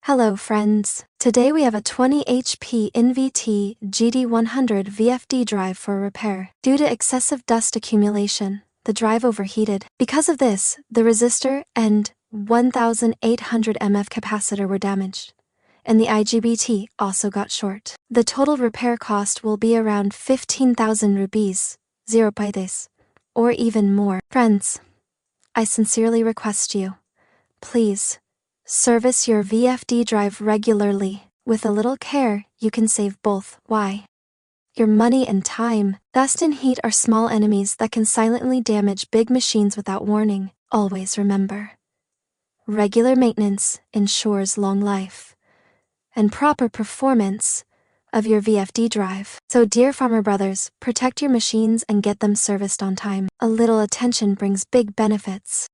Hello friends. Today we have a 20 HP INVT GD-100 VFD drive for repair. Due to excessive dust accumulation, the drive overheated. Because of this, the resistor and 1800uF Capacitor were damaged, and the IGBT also got short. The total repair cost will be around 15,000 rupees, 0 paise, or even more. Friends, I sincerely request you, please, service your VFD drive regularly. With a little care, you can save both. Why? Your money and time. Dust and heat are small enemies that can silently damage big machines without warning. Always remember, regular maintenance ensures long life and proper performance of your VFD drive. So dear farmer brothers, protect your machines and get them serviced on time. A little attention brings big benefits.